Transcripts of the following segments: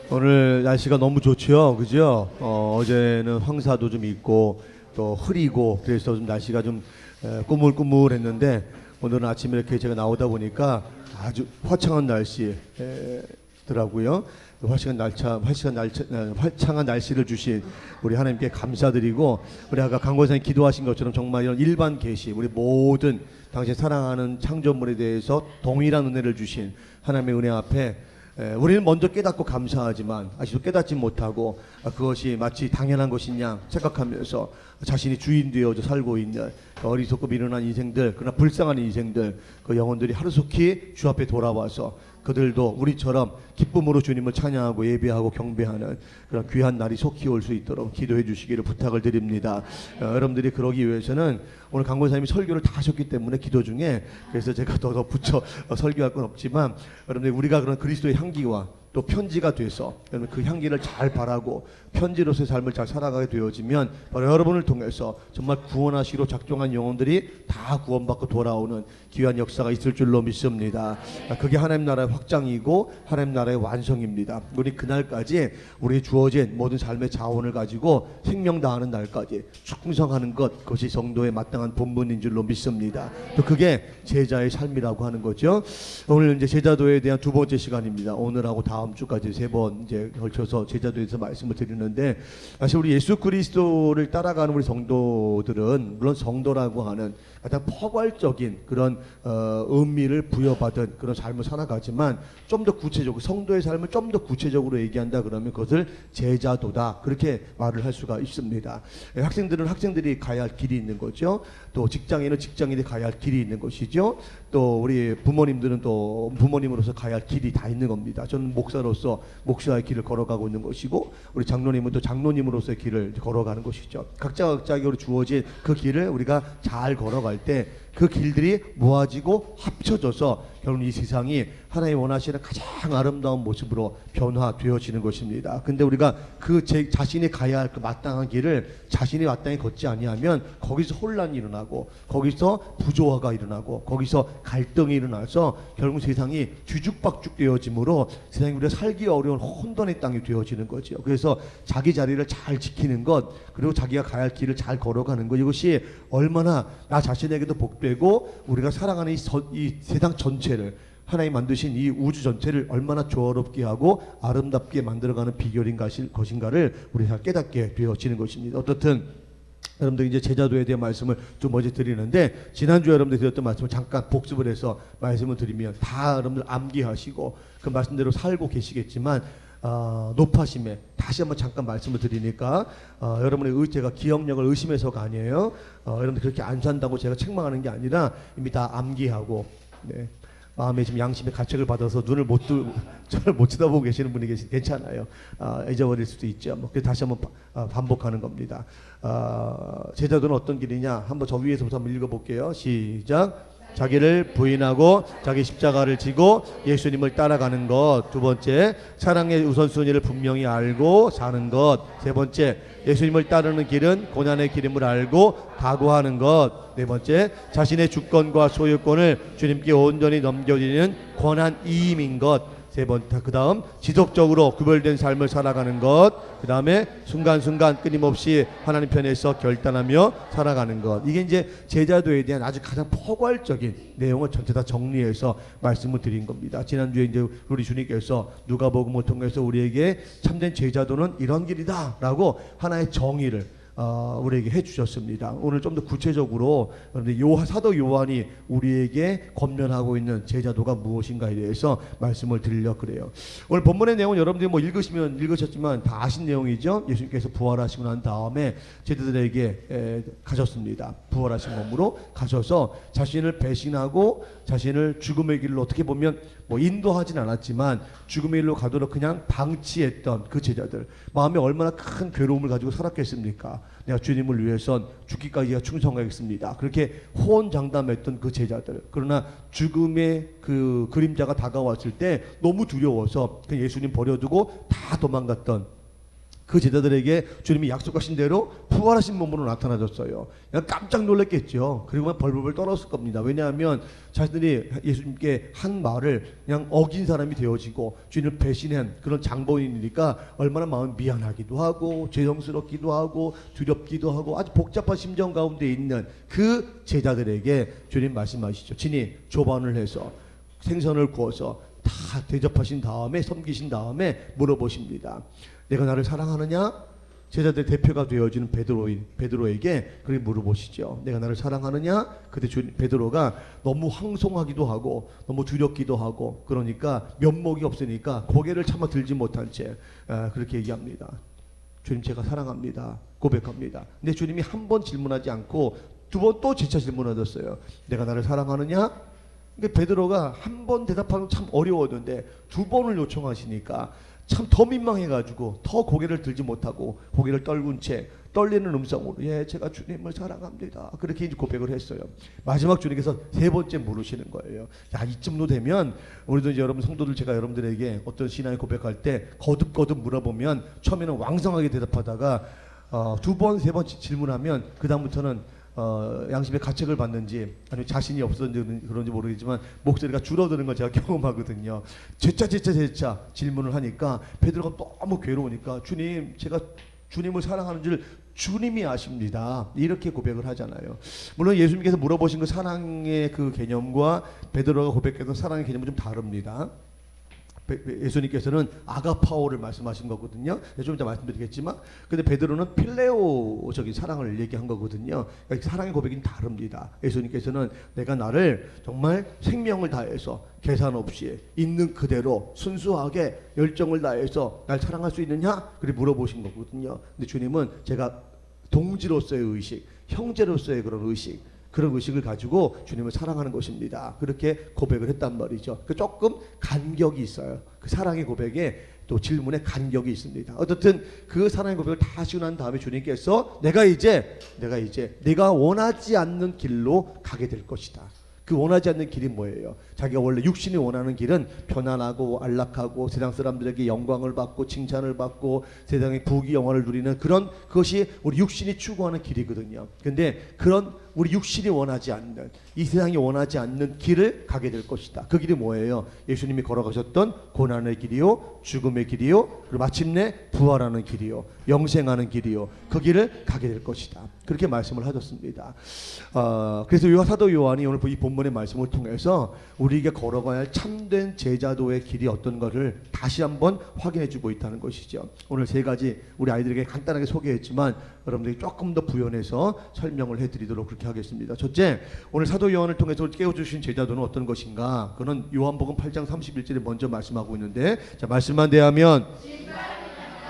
오늘 날씨가 너무 좋죠, 그죠? 어제는 황사도 좀 있고 또 흐리고 그래서 좀 날씨가 좀 꾸물꾸물했는데 오늘은 아침에 이렇게 제가 나오다 보니까 아주 화창한 날씨더라고요. 화창한 날씨를 주신 우리 하나님께 감사드리고, 우리 아까 강권사님 기도하신 것처럼 정말 이런 일반 계시, 우리 모든 당신 사랑하는 창조물에 대해서 동일한 은혜를 주신 하나님의 은혜 앞에 우리는 먼저 깨닫고 감사하지만 아직도 깨닫지 못하고 그것이 마치 당연한 것인 양 생각하면서 자신이 주인 되어져 살고 있는 어리석고 미련한 인생들, 그러나 불쌍한 인생들, 그 영혼들이 하루속히 주 앞에 돌아와서 그들도 우리처럼 기쁨으로 주님을 찬양하고 예배하고 경배하는 그런 귀한 날이 속히 올 수 있도록 기도해 주시기를 부탁을 드립니다. 여러분들이 그러기 위해서는 오늘 강권사님이 설교를 다 하셨기 때문에 기도 중에, 그래서 제가 더 붙여 설교할 건 없지만, 여러분들 우리가 그런 그리스도의 향기와 또 편지가 돼서 여러분 그 향기를 잘 바라고 편지로서의 삶을 잘 살아가게 되어지면 바로 여러분을 통해서 정말 구원하시러 작정한 영혼들이 다 구원받고 돌아오는 귀한 역사가 있을 줄로 믿습니다. 그게 하나님 나라의 확장이고 하나님 나라의 완성입니다. 우리 그날까지 우리 주어진 모든 삶의 자원을 가지고 생명 다하는 날까지 충성하는 것, 그것이 성도의 마땅한 본분인 줄로 믿습니다. 또 그게 제자의 삶이라고 하는 거죠. 오늘 이제 제자도에 대한 두 번째 시간입니다. 오늘하고 다음 주까지 세 번 이제 걸쳐서 제자도에서 말씀을 드리는데, 사실 우리 예수 그리스도를 따라가는 우리 성도들은 물론 성도라고 하는 가장 포괄적인 그런 의미를 부여받은 그런 삶을 살아가지만, 좀 더 구체적으로 성도의 삶을 좀 더 구체적으로 얘기한다 그러면 그것을 제자도다, 그렇게 말을 할 수가 있습니다. 학생들은 학생들이 가야 할 길이 있는 거죠. 또 직장인은 직장인이 가야 할 길이 있는 것이죠. 또 우리 부모님들은 또 부모님으로서 가야 할 길이 다 있는 겁니다. 저는 목사로서 목사의 길을 걸어가고 있는 것이고, 우리 장로님은 또 장로님으로서의 길을 걸어가는 것이죠. 각자가 주어진 그 길을 우리가 잘 걸어갈 때 그 길들이 모아지고 합쳐져서 결국 이 세상이 하나님 원하시는 가장 아름다운 모습으로 변화되어지는 것입니다. 근데 우리가 그 자신이 가야 할 그 마땅한 길을 자신이 마땅히 걷지 아니하면 거기서 혼란이 일어나고 거기서 부조화가 일어나고 거기서 갈등이 일어나서 결국 세상이 뒤죽박죽 되어지므로 세상이 우리가 살기 어려운 혼돈의 땅이 되어지는 거죠. 그래서 자기 자리를 잘 지키는 것, 그리고 자기가 가야 할 길을 잘 걸어가는 것, 이것이 얼마나 나 자신에게도 복되고 우리가 살아가는 이 세상 전체를, 하나님 만드신 이 우주 전체를 얼마나 조화롭게 하고 아름답게 만들어가는 비결인 것인가를 우리가 깨닫게 되어지는 것입니다. 어떻든 여러분들 이제 제자도에 대한 말씀을 좀 먼저 드리는데, 지난주에 여러분들 드렸던 말씀을 잠깐 복습을 해서 말씀을 드리면 다 여러분들 암기하시고 그 말씀대로 살고 계시겠지만, 높아심에 다시 한번 잠깐 말씀을 드리니까 여러분의 제가 기억력을 의심해서가 아니에요. 여러분들 그렇게 안 산다고 제가 책망하는 게 아니라 이미 다 암기하고, 네, 마음에 지금 양심의 가책을 받아서 저를 못 쳐다보고 계시는 분이 괜찮아요. 잊어버릴 수도 있죠. 뭐 다시 한번 반복하는 겁니다. 제자도는 어떤 길이냐? 한번 저 위에서부터 한번 읽어볼게요. 시작. 자기를 부인하고 자기 십자가를 지고 예수님을 따라가는 것. 두 번째, 사랑의 우선순위를 분명히 알고 사는 것. 세 번째, 예수님을 따르는 길은 고난의 길임을 알고 각오하는 것. 네 번째, 자신의 주권과 소유권을 주님께 온전히 넘겨드리는 권한 이임인 것. 세 번째, 그 다음 지속적으로 구별된 삶을 살아가는 것. 그 다음에 순간순간 끊임없이 하나님 편에서 결단하며 살아가는 것. 이게 이제 제자도에 대한 아주 가장 포괄적인 내용을 전체 다 정리해서 말씀을 드린 겁니다. 지난주에 이제 우리 주님께서 누가복음을 통해서 우리에게 참된 제자도는 이런 길이다 라고 하나의 정의를 우리에게 해주셨습니다. 오늘 좀 더 구체적으로 사도 요한이 우리에게 권면하고 있는 제자도가 무엇인가에 대해서 말씀을 드리려고 그래요. 오늘 본문의 내용은 여러분들이 뭐 읽으셨지만 다 아신 내용이죠. 예수님께서 부활하시고 난 다음에 제자들에게 가셨습니다. 부활하신 몸으로 가셔서 자신을 배신하고 자신을 죽음의 길로 어떻게 보면 뭐 인도하진 않았지만 죽음의 길로 가도록 그냥 방치했던 그 제자들, 마음에 얼마나 큰 괴로움을 가지고 살았겠습니까? 내가 주님을 위해선 죽기까지가 충성하겠습니다. 그렇게 호언장담했던 그 제자들, 그러나 죽음의 그 그림자가 다가왔을 때 너무 두려워서 그냥 예수님 버려두고 다 도망갔던 그 제자들에게 주님이 약속하신 대로 부활하신 몸으로 나타나셨어요. 그냥 깜짝 놀랐겠죠. 그리고 벌벌 떨었을 겁니다. 왜냐하면 자신들이 예수님께 한 말을 그냥 어긴 사람이 되어지고 주님을 배신한 그런 장본인이니까 얼마나 마음이 미안하기도 하고 죄송스럽기도 하고 두렵기도 하고 아주 복잡한 심정 가운데 있는 그 제자들에게 주님 말씀하시죠. 친히 조반을 해서 생선을 구워서 다 대접하신 다음에 섬기신 다음에 물어보십니다. 내가 나를 사랑하느냐? 제자들 대표가 되어지는 베드로에게 그렇게 물어보시죠. 내가 나를 사랑하느냐? 그때 베드로가 너무 황송하기도 하고 너무 두렵기도 하고 그러니까 면목이 없으니까 고개를 차마 들지 못한 채 그렇게 얘기합니다. 주님 제가 사랑합니다. 고백합니다. 근데 주님이 한 번 질문하지 않고 두 번 또 재차 질문하셨어요. 내가 나를 사랑하느냐? 그러니까 베드로가 한 번 대답하는 참 어려웠는데 두 번을 요청하시니까 참 더 민망해가지고 더 고개를 들지 못하고 고개를 떨군 채 떨리는 음성으로 예 제가 주님을 사랑합니다 그렇게 이제 고백을 했어요. 마지막 주님께서 세 번째 물으시는 거예요. 야 이쯤도 되면 우리도 이제 여러분 성도들 제가 여러분들에게 어떤 신앙의 고백할 때 거듭거듭 물어보면 처음에는 왕성하게 대답하다가 두 번 세 번 질문하면 그 다음부터는 양심의 가책을 받는지 아니면 자신이 없었는지 그런지 모르겠지만 목소리가 줄어드는 걸 제가 경험하거든요. 재차 질문을 하니까 베드로가 너무 괴로우니까 주님 제가 주님을 사랑하는 줄 주님이 아십니다. 이렇게 고백을 하잖아요. 물론 예수님께서 물어보신 그 사랑의 그 개념과 베드로가 고백했던 사랑의 개념은 좀 다릅니다. 예수님께서는 아가파오를 말씀하신 거거든요. 좀 이따 말씀드리겠지만, 근데 베드로는 필레오적인 사랑을 얘기한 거거든요. 그러니까 사랑의 고백이 다릅니다. 예수님께서는 내가 나를 정말 생명을 다해서 계산 없이 있는 그대로 순수하게 열정을 다해서 날 사랑할 수 있느냐? 그렇게 물어보신 거거든요. 근데 주님은 제가 동지로서의 의식, 형제로서의 그런 의식, 그런 의식을 가지고 주님을 사랑하는 것입니다. 그렇게 고백을 했단 말이죠. 조금 간격이 있어요. 그 사랑의 고백에 또 질문에 간격이 있습니다. 어떻든 그 사랑의 고백을 다 하시고 난 다음에 주님께서 내가 이제 내가 원하지 않는 길로 가게 될 것이다. 그 원하지 않는 길이 뭐예요? 자기가 원래 육신이 원하는 길은 편안하고 안락하고 세상 사람들에게 영광을 받고 칭찬을 받고 세상의 부귀 영화를 누리는 그런 그것이 우리 육신이 추구하는 길이거든요. 근데 그런 우리 육신이 원하지 않는 이 세상이 원하지 않는 길을 가게 될 것이다. 그 길이 뭐예요? 예수님이 걸어가셨던 고난의 길이요, 죽음의 길이요, 그리고 마침내 부활하는 길이요, 영생하는 길이요. 그 길을 가게 될 것이다. 그렇게 말씀을 하셨습니다. 그래서 사도 요한이 오늘 이 본문의 말씀을 통해서 우리에게 걸어가야 할 참된 제자도의 길이 어떤 것을 다시 한번 확인해주고 있다는 것이죠. 오늘 세 가지 우리 아이들에게 간단하게 소개했지만 여러분들이 조금 더 부연해서 설명을 해드리도록 그렇게 하겠습니다. 첫째, 오늘 사도 요한을 통해서 깨워주신 제자도는 어떤 것인가? 그는 요한복음 8장 31절에 먼저 말씀하고 있는데, 자 말씀만 대하면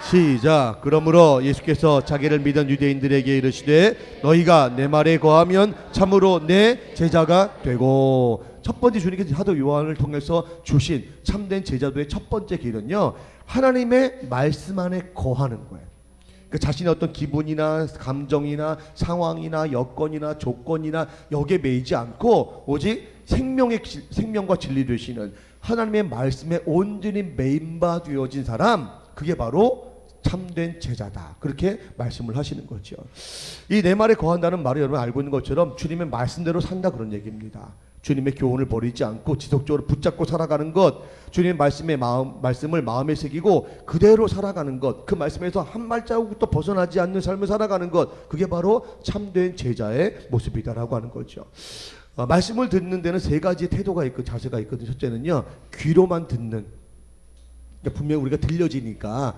시작. 그러므로 예수께서 자기를 믿은 유대인들에게 이르시되 너희가 내 말에 거하면 참으로 내 제자가 되고. 첫 번째 주님께서 사도 요한을 통해서 주신 참된 제자도의 첫 번째 길은요, 하나님의 말씀 안에 거하는 거예요. 그 자신의 어떤 기분이나 감정이나 상황이나 여건이나 조건이나 여기에 매이지 않고 오직 생명과 진리 되시는 하나님의 말씀에 온전히 매인바 되어진 사람, 그게 바로 참된 제자다. 그렇게 말씀을 하시는 거죠. 이 내 말에 거한다는 말을 여러분 알고 있는 것처럼 주님의 말씀대로 산다 그런 얘기입니다. 주님의 교훈을 버리지 않고 지속적으로 붙잡고 살아가는 것, 주님의 말씀을 마음에 새기고 그대로 살아가는 것, 그 말씀에서 한 발자국도 벗어나지 않는 삶을 살아가는 것, 그게 바로 참된 제자의 모습이다라고 하는 거죠. 말씀을 듣는 데는 세 가지 태도가 있고 자세가 있거든요. 첫째는요, 귀로만 듣는, 그러니까 분명히 우리가 들려지니까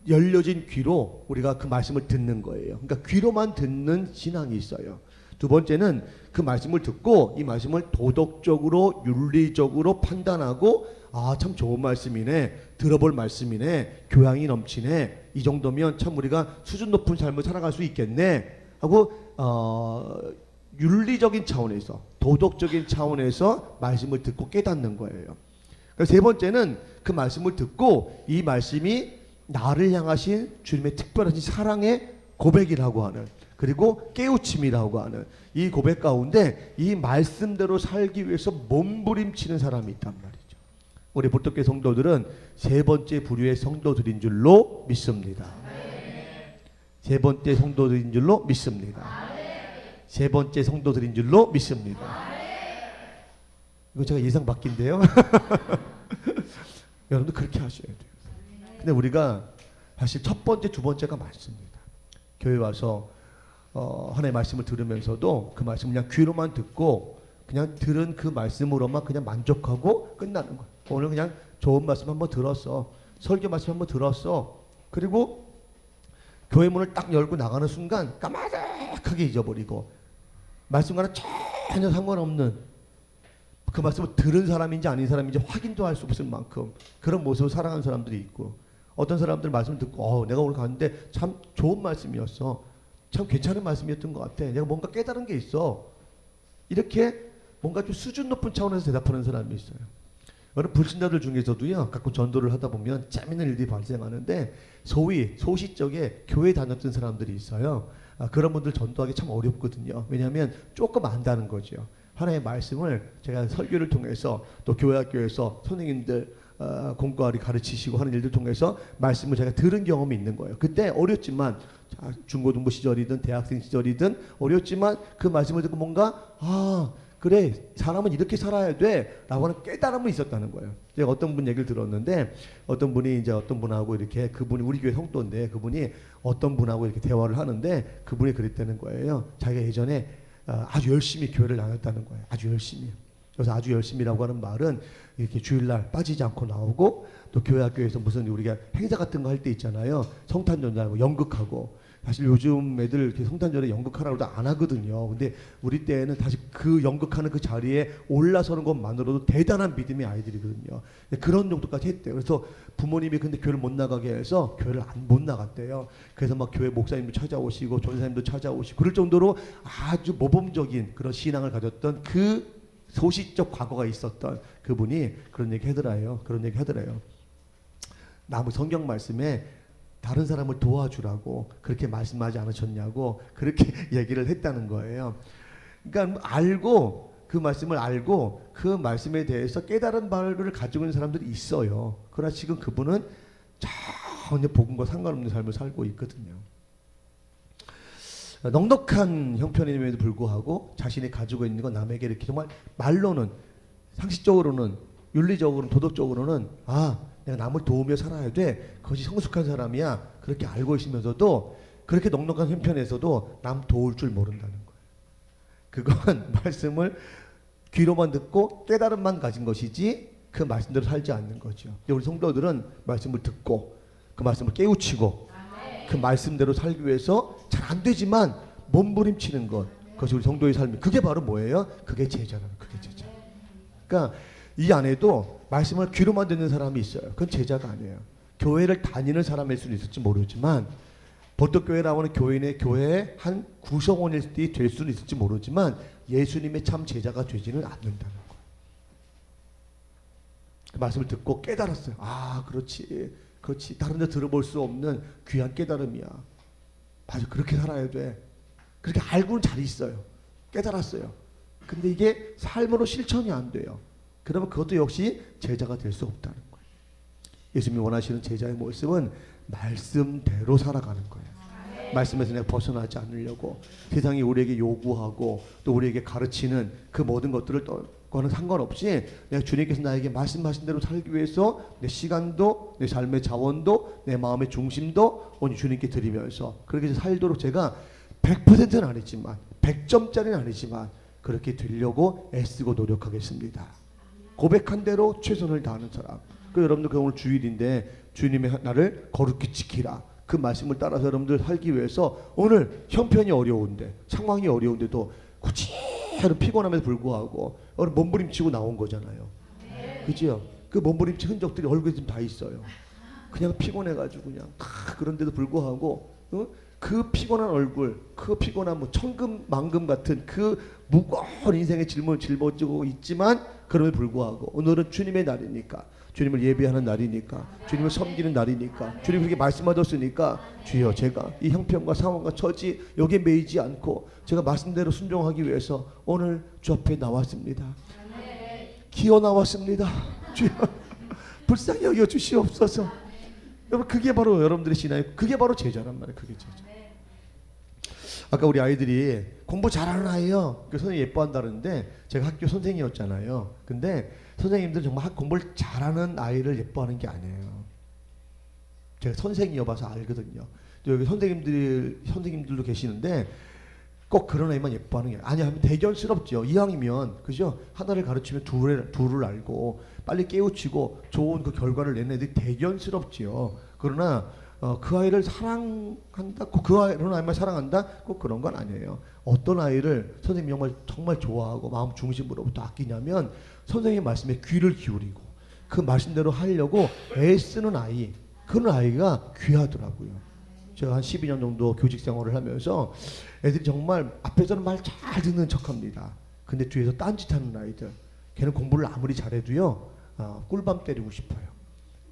열려진 귀로 우리가 그 말씀을 듣는 거예요. 그러니까 귀로만 듣는 신앙이 있어요. 두 번째는 그 말씀을 듣고 이 말씀을 도덕적으로 윤리적으로 판단하고 참 좋은 말씀이네, 들어볼 말씀이네, 교양이 넘치네, 이 정도면 참 우리가 수준 높은 삶을 살아갈 수 있겠네 하고 윤리적인 차원에서, 도덕적인 차원에서 말씀을 듣고 깨닫는 거예요. 세 번째는 그 말씀을 듣고 이 말씀이 나를 향하신 주님의 특별하신 사랑의 고백이라고 하는, 그리고 깨우침이라고 하는 이 고백 가운데 이 말씀대로 살기 위해서 몸부림치는 사람이 있단 말이죠. 우리 보통교회 성도들은 세 번째 부류의 성도들인 줄로 믿습니다. 세 번째 성도들인 줄로 믿습니다. 세 번째 성도들인 줄로 믿습니다. 이거 제가 예상 바뀐데요. 여러분도 그렇게 하셔야 돼요. 근데 우리가 사실 첫 번째, 두 번째가 많습니다. 교회 와서 하나님의 말씀을 들으면서도 그 말씀을 그냥 귀로만 듣고 그냥 들은 그 말씀으로만 그냥 만족하고 끝나는 거예요. 오늘 그냥 좋은 말씀 한번 들었어. 설교 말씀 한번 들었어. 그리고 교회 문을 딱 열고 나가는 순간 까마득하게 잊어버리고 말씀과는 전혀 상관없는 그 말씀을 들은 사람인지 아닌 사람인지 확인도 할 수 없을 만큼 그런 모습을 살아가는 사람들이 있고, 어떤 사람들 말씀을 듣고 내가 오늘 갔는데 참 좋은 말씀이었어. 참 괜찮은 말씀이었던 것 같아. 내가 뭔가 깨달은 게 있어. 이렇게 뭔가 좀 수준 높은 차원에서 대답하는 사람이 있어요. 여러분 불신자들 중에서도요, 가끔 전도를 하다 보면 재미있는 일들이 발생하는데 소위 소시적에 교회 다녔던 사람들이 있어요. 그런 분들 전도하기 참 어렵거든요. 왜냐하면 조금 안다는 거죠. 하나님의 말씀을 제가 설교를 통해서 또 교회 학교에서 선생님들 공과리 가르치시고 하는 일들 통해서 말씀을 제가 들은 경험이 있는 거예요. 그때 어렸지만 중고등부 시절이든 대학생 시절이든 어렸지만 그 말씀을 듣고 뭔가 그래 사람은 이렇게 살아야 돼 라고 하는 깨달음이 있었다는 거예요. 제가 어떤 분 얘기를 들었는데 어떤 분이 이제 어떤 분하고 이렇게, 그분이 우리 교회 성도인데 그분이 어떤 분하고 이렇게 대화를 하는데 그분이 그랬다는 거예요. 자기가 예전에 아주 열심히 교회를 다녔다는 거예요. 아주 열심히. 그래서 아주 열심히라고 하는 말은 이렇게 주일날 빠지지 않고 나오고, 또 교회 학교에서 무슨 우리가 행사 같은 거 할 때 있잖아요. 성탄전하고 연극하고. 사실 요즘 애들 이렇게 성탄절에 연극하라고도 안 하거든요. 근데 우리 때에는 다시 그 연극하는 그 자리에 올라서는 것만으로도 대단한 믿음의 아이들이거든요. 그런 정도까지 했대요. 그래서 부모님이 근데 교회를 못 나가게 해서 교회를 못 나갔대요. 그래서 막 교회 목사님도 찾아오시고 전사님도 찾아오시고 그럴 정도로 아주 모범적인 그런 신앙을 가졌던 그 소시적 과거가 있었던 그분이 그런 얘기 하더라요. 그런 얘기 하더라요. 나무 성경 말씀에 다른 사람을 도와주라고 그렇게 말씀하지 않으셨냐고 그렇게 얘기를 했다는 거예요. 그러니까 그 말씀을 알고 그 말씀에 대해서 깨달은 바를 가지고 있는 사람들이 있어요. 그러나 지금 그분은 전혀 복음과 상관없는 삶을 살고 있거든요. 넉넉한 형편임에도 불구하고 자신이 가지고 있는 건 남에게 이렇게 정말 말로는, 상식적으로는, 윤리적으로는, 도덕적으로는 내가 남을 도우며 살아야 돼, 그것이 성숙한 사람이야, 그렇게 알고 있으면서도 그렇게 넉넉한 형편에서도 남 도울 줄 모른다는 거예요. 그건 말씀을 귀로만 듣고 깨달음만 가진 것이지 그 말씀대로 살지 않는 거죠. 우리 성도들은 말씀을 듣고 그 말씀을 깨우치고 그 말씀대로 살기 위해서 잘 안 되지만 몸부림치는 것, 그것이 우리 성도의 삶이, 그게 바로 뭐예요? 그게 제자라는, 그게 제자. 그러니까 이 안에도 말씀을 귀로만 듣는 사람이 있어요. 그건 제자가 아니에요. 교회를 다니는 사람일 수는 있을지 모르지만, 보떡교회라고 하는 교회의 한 구성원이 될 수는 있을지 모르지만 예수님의 참 제자가 되지는 않는다는 거예요. 그 말씀을 듣고 깨달았어요. 그렇지. 다른 데 들어볼 수 없는 귀한 깨달음이야. 맞아, 그렇게 살아야 돼. 그렇게 알고는 잘 있어요. 깨달았어요. 근데 이게 삶으로 실천이 안 돼요. 그러면 그것도 역시 제자가 될 수 없다는 거예요. 예수님이 원하시는 제자의 모습은 말씀대로 살아가는 거예요. 말씀에서 내가 벗어나지 않으려고 세상이 우리에게 요구하고 또 우리에게 가르치는 그 모든 것들을 거는 상관없이 내가 주님께서 나에게 말씀하신 대로 살기 위해서 내 시간도, 내 삶의 자원도, 내 마음의 중심도 오늘 주님께 드리면서 그렇게 살도록 제가 100%는 아니지만 100점짜리는 아니지만 그렇게 되려고 애쓰고 노력하겠습니다. 고백한 대로 최선을 다하는 사람. 여러분들 오늘 주일인데 주님의 나를 거룩히 지키라. 그 말씀을 따라서 여러분들 살기 위해서 오늘 형편이 어려운데, 상황이 어려운데도 굳이 피곤함에도 불구하고 오늘 몸부림치고 나온 거잖아요. 그죠? 그 몸부림친 흔적들이 얼굴에 지금 다 있어요. 그냥 피곤해가지고 그냥 그런데도 불구하고 그 피곤한 얼굴, 그 피곤한 천금 만금 같은 그 무거운 인생의 질문을 짊어지고 있지만 그럼에도 불구하고 오늘은 주님의 날이니까, 주님을 예배하는 날이니까, 주님을 섬기는 날이니까, 주님 그렇게 말씀하셨으니까 주여 제가 이 형편과 상황과 처지 여기에 매이지 않고 제가 말씀대로 순종하기 위해서 오늘 주 앞에 나왔습니다. 기어 나왔습니다. 주여 불쌍히 여겨 주시옵소서. 여러분 그게 바로 여러분들의 신앙이, 그게 바로 제자란 말이에요. 그게 제자. 아까 우리 아이들이 공부 잘하는 아이요. 그 선생님 예뻐한다는데 제가 학교 선생님이었잖아요. 근데 선생님들 정말 공부를 잘하는 아이를 예뻐하는 게 아니에요. 제가 선생이어봐서 알거든요. 또 여기 선생님들도 계시는데 꼭 그런 아이만 예뻐하는 게 아니야. 대견스럽죠. 이왕이면 그죠? 하나를 가르치면 둘을 알고 빨리 깨우치고 좋은 그 결과를 내는 애들이 대견스럽지요. 그러나 그 아이를 사랑한다, 그런 아이만 사랑한다, 꼭 그런 건 아니에요. 어떤 아이를 선생님이 정말 좋아하고 마음 중심으로부터 아끼냐면 선생님 말씀에 귀를 기울이고 그 말씀대로 하려고 애쓰는 아이, 그런 아이가 귀하더라고요. 제가 한 12년 정도 교직 생활을 하면서 애들이 정말 앞에서는 말 잘 듣는 척합니다. 근데 뒤에서 딴짓하는 아이들, 걔는 공부를 아무리 잘해도요, 꿀밤 때리고 싶어요.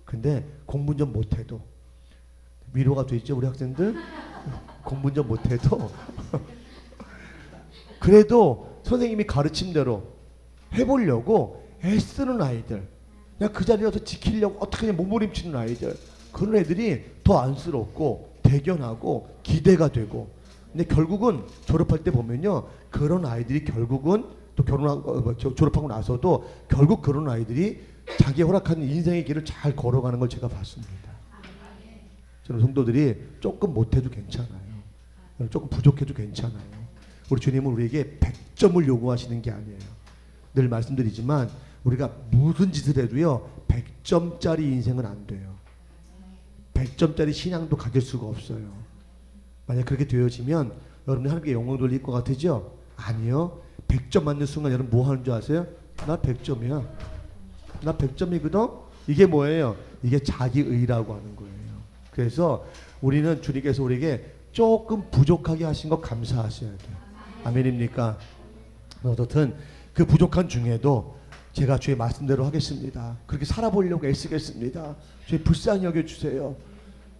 근데 공부 좀 못해도 위로가 되죠, 우리 학생들? 공부 좀 못해도 그래도 선생님이 가르침대로 해보려고 애쓰는 아이들, 그냥 그 자리에서 지키려고 어떻게든 몸부림치는 아이들, 그런 애들이 더 안쓰럽고 대견하고 기대가 되고. 근데 결국은 졸업할 때 보면요, 그런 아이들이 결국은 또 졸업하고 나서도 결국 그런 아이들이 자기 허락한 인생의 길을 잘 걸어가는 걸 제가 봤습니다. 저는 성도들이 조금 못해도 괜찮아요. 조금 부족해도 괜찮아요. 우리 주님은 우리에게 100점을 요구하시는 게 아니에요. 늘 말씀드리지만 우리가 무슨 짓을 해도요, 100점짜리 인생은 안 돼요. 100점짜리 신앙도 가질 수가 없어요. 만약 그렇게 되어지면 여러분이 하나님께 영광 돌릴 것 같으죠? 아니요. 100점 맞는 순간 여러분 뭐 하는 줄 아세요? 나 100점이야. 나 100점이거든? 이게 뭐예요? 이게 자기의라고 하는 거예요. 그래서 우리는 주님께서 우리에게 조금 부족하게 하신 거 감사하셔야 돼요. 아멘입니까? 어떻든 그 부족한 중에도 제가 주의 말씀대로 하겠습니다. 그렇게 살아보려고 애쓰겠습니다. 주의 불쌍히 여겨주세요.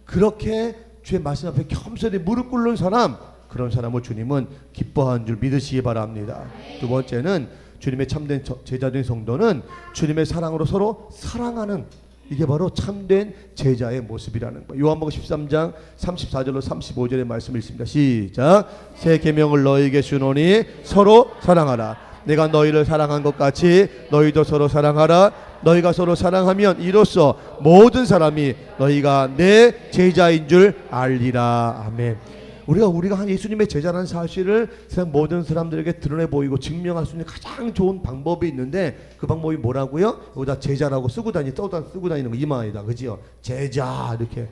그렇게 주의 말씀 앞에 겸손히 무릎 꿇는 사람, 그런 사람을 주님은 기뻐하는 줄 믿으시기 바랍니다. 두 번째는 주님의 참된 제자된 성도는 주님의 사랑으로 서로 사랑하는, 이게 바로 참된 제자의 모습이라는 거예요. 요한복음 13장 34절로 35절의 말씀을 읽습니다. 시작. 새 계명을 너희에게 주노니 서로 사랑하라. 내가 너희를 사랑한 것 같이 너희도 서로 사랑하라. 너희가 서로 사랑하면 이로써 모든 사람이 너희가 내 제자인 줄 알리라. 아멘. 우리가 한 예수님의 제자라는 사실을 세상 모든 사람들에게 드러내 보이고 증명할 수 있는 가장 좋은 방법이 있는데, 그 방법이 뭐라고요? 여기다 제자라고 쓰고 다니는 거 이마에다, 그지요? 제자 이렇게.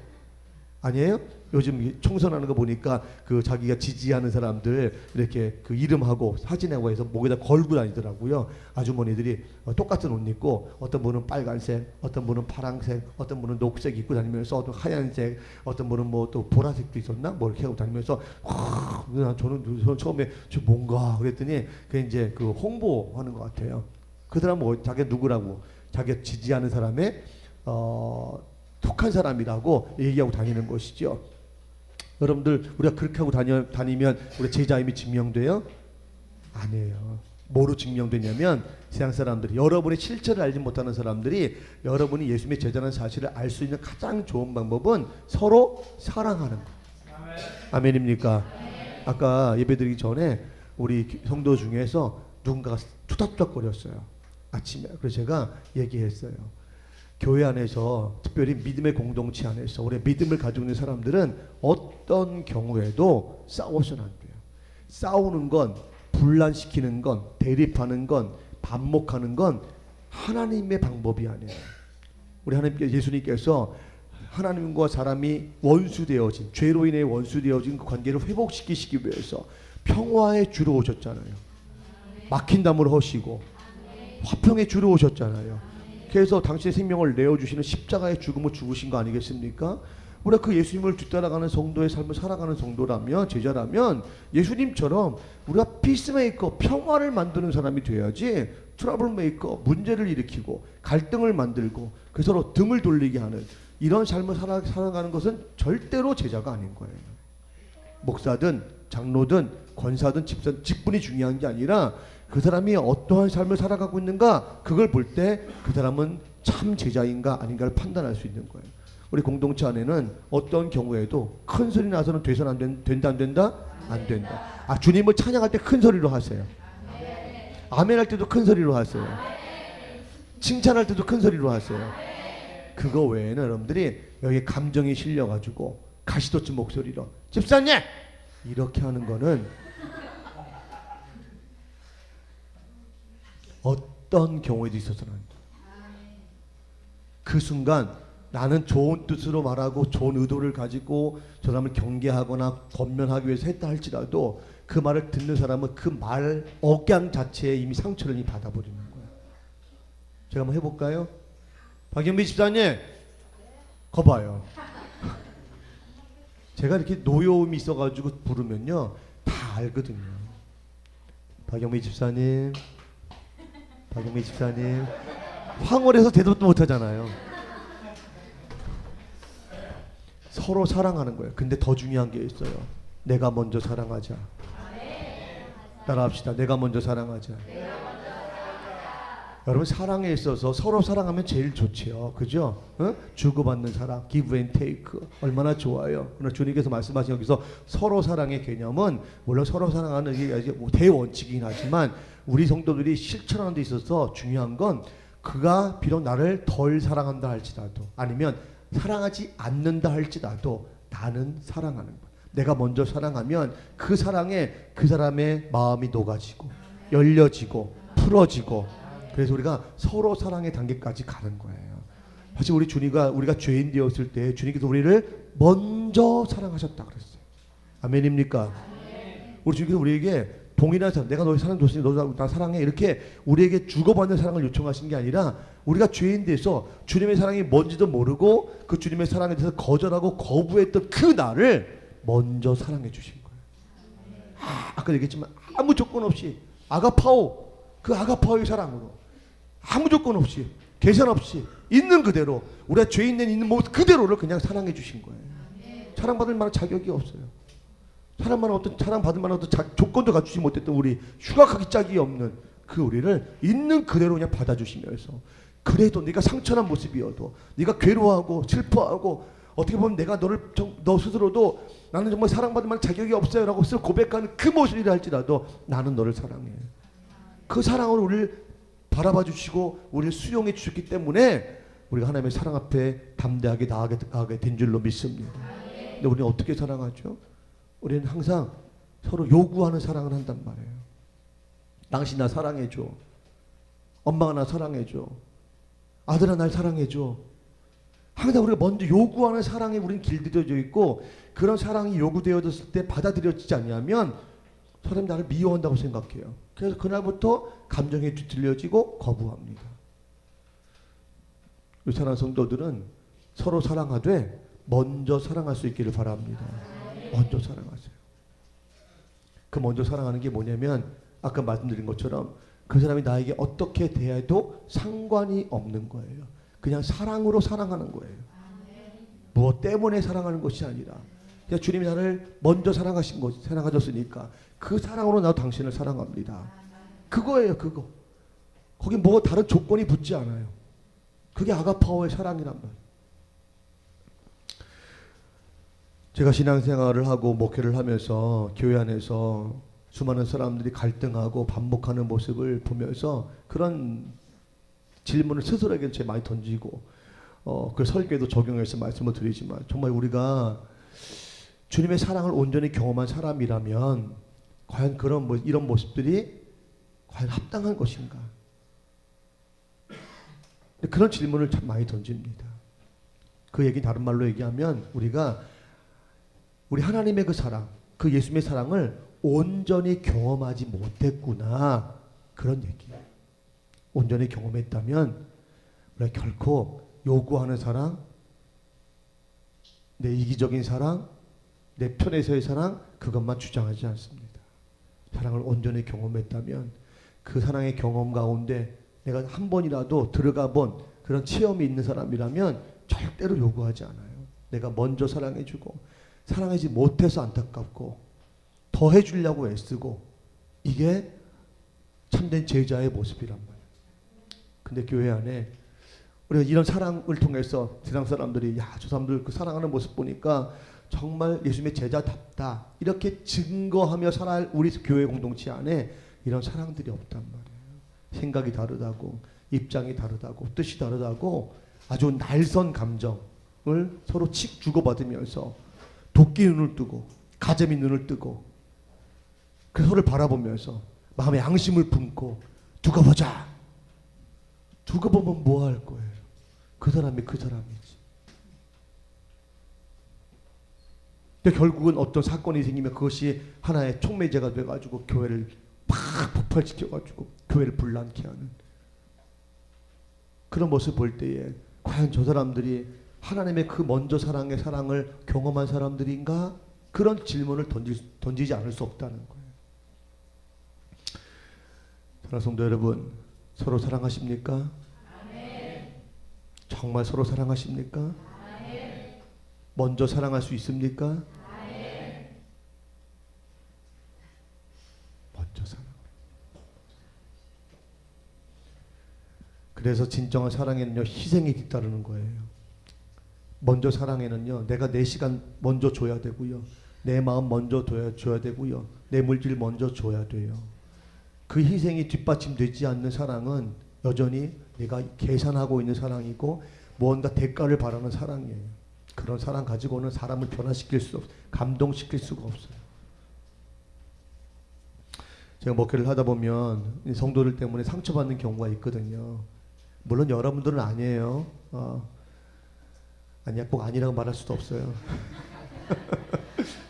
아니에요? 요즘 총선하는 거 보니까 그 자기가 지지하는 사람들 이렇게 그 이름하고 사진하고 해서 목에다 걸고 다니더라고요. 아주머니들이 똑같은 옷 입고, 어떤 분은 빨간색, 어떤 분은 파란색, 어떤 분은 녹색 입고 다니면서, 어떤 하얀색, 어떤 분은 뭐 또 보라색도 있었나 뭐 이렇게 하고 다니면서 저는 처음에 저 뭔가 그랬더니 그 이제 그 홍보하는 것 같아요. 그 사람은 뭐 자기가 누구라고, 자기가 지지하는 사람의 독한 사람이라고 얘기하고 다니는 것이죠. 여러분들, 우리가 그렇게 하고 다니면 우리 제자임이 증명돼요? 아니에요. 뭐로 증명되냐면, 세상 사람들이, 여러분의 실체를 알지 못하는 사람들이 여러분이 예수님의 제자라는 사실을 알 수 있는 가장 좋은 방법은 서로 사랑하는 거예요. 아멘입니까? 아까 예배드리기 전에 우리 성도 중에서 누군가가 투닥투닥거렸어요, 아침에. 그래서 제가 얘기했어요. 교회 안에서, 특별히 믿음의 공동체 안에서 우리 믿음을 가지고 있는 사람들은 어떤 경우에도 싸워서는 안 돼요. 싸우는 건, 분란시키는 건, 대립하는 건, 반목하는 건 하나님의 방법이 아니에요. 우리 하나님께, 예수님께서 하나님과 사람이 원수되어진, 죄로 인해 원수되어진 그 관계를 회복시키시기 위해서 평화의 주로 오셨잖아요. 막힌 담을 허시고 화평의 주로 오셨잖아요. 그래서 당신의 생명을 내어주시는 십자가의 죽음을 죽으신 거 아니겠습니까? 우리가 그 예수님을 뒤따라가는 성도의 삶을 살아가는 성도라면, 제자라면 예수님처럼 우리가 피스메이커, 평화를 만드는 사람이 돼야지, 트러블 메이커, 문제를 일으키고 갈등을 만들고 그 서로 등을 돌리게 하는 이런 삶을 살아가는 것은 절대로 제자가 아닌 거예요. 목사든 장로든 권사든 집사든 직분이 중요한 게 아니라 그 사람이 어떠한 삶을 살아가고 있는가, 그걸 볼 때 그 사람은 참 제자인가 아닌가를 판단할 수 있는 거예요. 우리 공동체 안에는 어떤 경우에도 큰 소리 나서는 돼서는 된다 안 된다? 안 된다. 아, 주님을 찬양할 때 큰 소리로 하세요. 아멘 할 때도 큰 소리로 하세요. 칭찬할 때도 큰 소리로 하세요. 그거 외에는 여러분들이 여기 감정이 실려가지고 가시돋친 목소리로 집사님! 이렇게 하는 거는 어떤 경우에도 있어서는 안 돼. 그 순간 나는 좋은 뜻으로 말하고 좋은 의도를 가지고 저 사람을 경계하거나 권면하기 위해서 했다 할지라도 그 말을 듣는 사람은 그 말 억양 자체에 이미 상처를 이미 받아버리는 거야. 제가 한번 해볼까요? 박영미 집사님, 거봐요. 제가 이렇게 노여움이 있어가지고 부르면요 다 알거든요. 박영미 집사님, 박영미 집사님, 황홀해서 대답도 못하잖아요. 서로 사랑하는 거예요. 근데 더 중요한 게 있어요. 내가 먼저 사랑하자. 따라합시다. 내가 먼저 사랑하자. 여러분, 사랑에 있어서 서로 사랑하면 제일 좋지요. 그죠? 어? 주고받는 사랑, give and take. 얼마나 좋아요. 그러나 주님께서 말씀하신 여기서 서로 사랑의 개념은 물론 서로 사랑하는 게 대원칙이긴 하지만 우리 성도들이 실천하는 데 있어서 중요한 건 그가 비록 나를 덜 사랑한다 할지라도 아니면 사랑하지 않는다 할지라도 나는 사랑하는 거야. 내가 먼저 사랑하면 그 사랑에 그 사람의 마음이 녹아지고 열려지고 풀어지고 그래서 우리가 서로 사랑의 단계까지 가는 거예요. 사실 우리가 죄인 되었을 때 주님께서 우리를 먼저 사랑하셨다 그랬어요. 아멘입니까? 우리 주님께서 우리에게 동일한 사랑, 내가 너희 사랑 줬으니 너도 나 사랑해 이렇게 우리에게 주고받는 사랑을 요청하신 게 아니라 우리가 죄인 돼서 주님의 사랑이 뭔지도 모르고 그 주님의 사랑에 대해서 거절하고 거부했던 그 나를 먼저 사랑해 주신 거예요. 아까 얘기했지만 아무 조건 없이 아가파오, 그 아가파오의 사랑으로 아무 조건 없이 계산 없이 있는 그대로 우리가 죄인 된 있는 모습 그대로를 그냥 사랑해 주신 거예요. 사랑받을 만한 자격이 없어요. 사랑받을 만한 어떤 조건도 갖추지 못했던 우리 흉악하기 짝이 없는 그 우리를 있는 그대로 그냥 받아주시면서 그래도 네가 상처난 모습이어도 네가 괴로워하고 슬퍼하고 어떻게 보면 내가 너 스스로도 나는 정말 사랑받을 만한 자격이 없어요 라고 고백하는 그 모습이라 할지라도 나는 너를 사랑해. 그 사랑으로 우리를 바라봐 주시고 우리를 수용해 주셨기 때문에 우리가 하나님의 사랑 앞에 담대하게 나아가게 된 줄로 믿습니다. 근데 우리는 어떻게 사랑하죠? 우리는 항상 서로 요구하는 사랑을 한단 말이에요. 당신 나 사랑해줘. 엄마가 나 사랑해줘. 아들아 날 사랑해줘. 항상 우리가 먼저 요구하는 사랑에 우리는 길들여져 있고 그런 사랑이 요구되어졌을 때 받아들여지지 않으면 사람이 나를 미워한다고 생각해요. 그래서 그날부터 감정이 뒤틀려지고 거부합니다. 우리 사랑하는 성도들은 서로 사랑하되 먼저 사랑할 수 있기를 바랍니다. 먼저 사랑하세요. 그 먼저 사랑하는 게 뭐냐면 아까 말씀드린 것처럼 그 사람이 나에게 어떻게 대해도 상관이 없는 거예요. 그냥 사랑으로 사랑하는 거예요. 무엇 때문에 사랑하는 것이 아니라 그냥 주님이 나를 먼저 사랑하셨으니까 그 사랑으로 나도 당신을 사랑합니다. 그거예요. 그거. 거기 뭐 다른 조건이 붙지 않아요. 그게 아가파오의 사랑이란 말이에요. 제가 신앙생활을 하고 목회를 하면서 교회 안에서 수많은 사람들이 갈등하고 반복하는 모습을 보면서 그런 질문을 스스로에게 제가 많이 던지고 그 설교에도 적용해서 말씀을 드리지만 정말 우리가 주님의 사랑을 온전히 경험한 사람이라면 과연 이런 모습들이 과연 합당한 것인가? 그런 질문을 참 많이 던집니다. 그 얘기 다른 말로 얘기하면 우리 하나님의 그 사랑, 그 예수님의 사랑을 온전히 경험하지 못했구나. 그런 얘기예요. 온전히 경험했다면 우리가 결코 요구하는 사랑, 내 이기적인 사랑, 내 편에서의 사랑 그것만 주장하지 않습니다. 사랑을 온전히 경험했다면 그 사랑의 경험 가운데 내가 한 번이라도 들어가 본 그런 체험이 있는 사람이라면 절대로 요구하지 않아요. 내가 먼저 사랑해주고 사랑하지 못해서 안타깝고 더 해주려고 애쓰고 이게 참된 제자의 모습이란 말이에요. 근데 교회 안에 우리가 이런 사랑을 통해서 세상 사람들이 야, 저 사람들 그 사랑하는 모습 보니까 정말 예수님의 제자답다 이렇게 증거하며 살아갈 우리 교회 공동체 안에 이런 사랑들이 없단 말이에요. 생각이 다르다고, 입장이 다르다고, 뜻이 다르다고 아주 날선 감정을 서로 칙 주고받으면서 도끼 눈을 뜨고 가재미 눈을 뜨고 그 서로를 바라보면서 마음의 양심을 품고 두고 보자. 두고 보면 뭐 할 거예요? 그 사람이 그 사람이지. 근데 결국은 어떤 사건이 생기면 그것이 하나의 촉매제가 돼가지고 교회를 팍 폭발시켜가지고 교회를 불난케 하는 그런 모습 볼 때에 과연 저 사람들이 하나님의 그 먼저 사랑의 사랑을 경험한 사람들인가? 그런 질문을 던지지 않을 수 없다는 거예요. 사랑하는 성도 여러분, 서로 사랑하십니까? 아멘. 정말 서로 사랑하십니까? 아멘. 먼저 사랑할 수 있습니까? 아멘. 먼저 사랑. 그래서 진정한 사랑에는요, 희생이 뒤따르는 거예요. 먼저 사랑에는요, 내가 내 시간 먼저 줘야 되고요, 내 마음 먼저 줘야 되고요, 내 물질 먼저 줘야 돼요. 그 희생이 뒷받침되지 않는 사랑은 여전히 내가 계산하고 있는 사랑이고 무언가 대가를 바라는 사랑이에요. 그런 사랑 가지고는 사람을 변화시킬 수 없어요. 감동시킬 수가 없어요. 제가 목회를 하다 보면 성도들 때문에 상처받는 경우가 있거든요. 물론 여러분들은 아니에요. 아니야, 꼭 아니라고 말할 수도 없어요.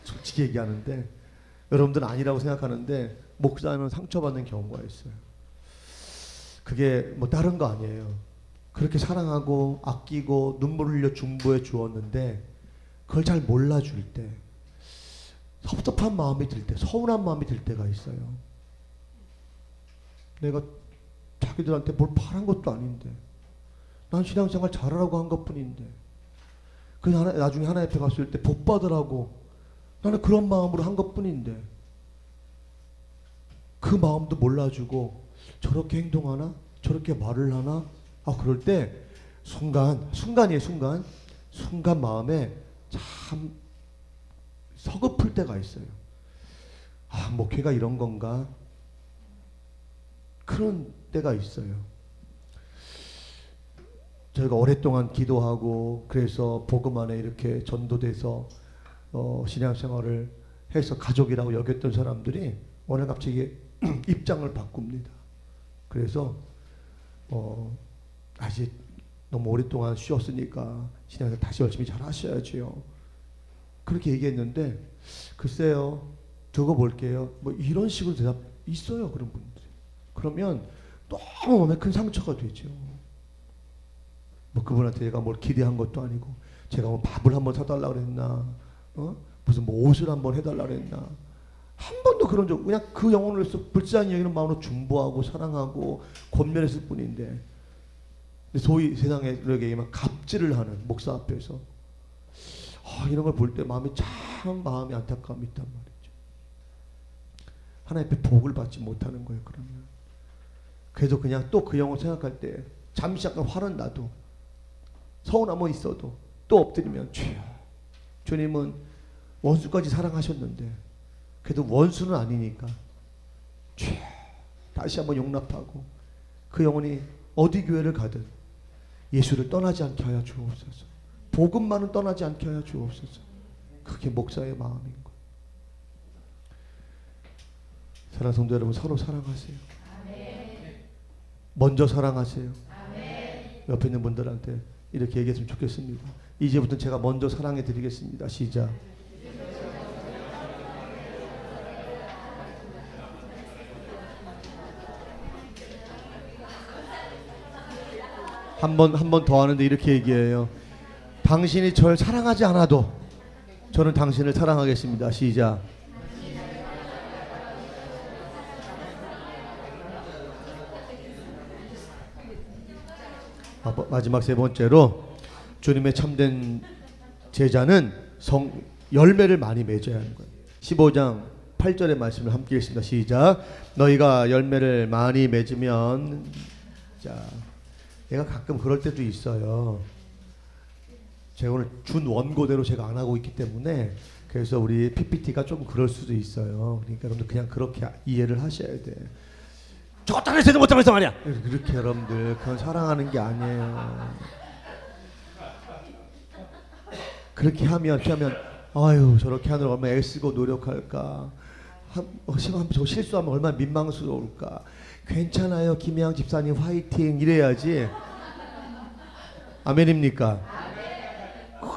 솔직히 얘기하는데 여러분들은 아니라고 생각하는데 목사는 상처받는 경우가 있어요. 그게 뭐 다른 거 아니에요. 그렇게 사랑하고 아끼고 눈물 흘려 중보해 주었는데 그걸 잘 몰라줄 때, 섭섭한 마음이 들 때, 서운한 마음이 들 때가 있어요. 내가 자기들한테 뭘 바란 것도 아닌데, 난 신앙생활 잘하라고 한 것뿐인데, 그냥 나중에 하나님 앞에 갔을 때 복 받으라고 나는 그런 마음으로 한 것뿐인데, 그 마음도 몰라주고 저렇게 행동하나? 저렇게 말을 하나? 그럴 때 순간이에요. 순간 마음에 참 서글플 때가 있어요. 목회가 이런 건가? 그런 때가 있어요. 저희가 오랫동안 기도하고 그래서 복음 안에 이렇게 전도돼서 신앙생활을 해서 가족이라고 여겼던 사람들이 오늘 갑자기 입장을 바꿉니다. 그래서 이제 너무 오랫동안 쉬었으니까 신앙생활 다시 열심히 잘 하셔야지요. 그렇게 얘기했는데 글쎄요, 두고 볼게요. 뭐 이런 식으로 대답 있어요, 그런 분들이. 그러면 너무 마음에 큰 상처가 되죠. 뭐 그분한테 제가 뭘 기대한 것도 아니고, 제가 뭐 밥을 한번 사달라 그랬나, 무슨 뭐 옷을 한번 해달라 그랬나, 한 번도 그런 적, 그냥 그 영혼을 위해서 불쌍히 여기는 마음으로 중보하고 사랑하고 권면했을 뿐인데, 소위 세상에 이렇게 얘기하면 갑질을 하는 목사 앞에서 이런 걸 볼 때 마음이 안타까움이 있단 말이죠. 하나님 앞에 복을 받지 못하는 거예요. 그러면 그래서 그냥 또 그 영혼 생각할 때 잠시 약간 화는 나도, 서운함은 있어도 또 엎드리면, 주여, 주님은 원수까지 사랑하셨는데 그래도 원수는 아니니까 주여, 다시 한번 용납하고 그 영혼이 어디 교회를 가든 예수를 떠나지 않게 하여 주옵소서. 복음만은 떠나지 않게 하여 주옵소서. 그게 목사의 마음인 거예요. 사랑하는 성도 여러분, 서로 사랑하세요. 아멘. 먼저 사랑하세요. 아멘. 옆에 있는 분들한테 이렇게 얘기했으면 좋겠습니다. 이제부터 제가 먼저 사랑해 드리겠습니다. 시작. 한 번 더 하는데 이렇게 얘기해요. 당신이 절 사랑하지 않아도 저는 당신을 사랑하겠습니다. 시작. 마지막 세 번째로, 주님의 참된 제자는 열매를 많이 맺어야 하는 거예요. 15장 8절의 말씀을 함께 읽습니다. 시작. 너희가 열매를 많이 맺으면, 자, 얘가 가끔 그럴 때도 있어요. 제가 오늘 준 원고대로 제가 안 하고 있기 때문에 그래서 우리 PPT가 좀 그럴 수도 있어요. 그러니까 여러분들 그냥 그렇게 이해를 하셔야 돼. 저거 따라해서 못하면서 말이야. 그렇게 여러분들 그건 사랑하는 게 아니에요. 그렇게 하면 아유 저렇게 하느라 얼마나 애쓰고 노력할까. 저 실수하면 얼마나 민망스러울까. 괜찮아요 김혜영 집사님 화이팅 이래야지. 아멘입니까?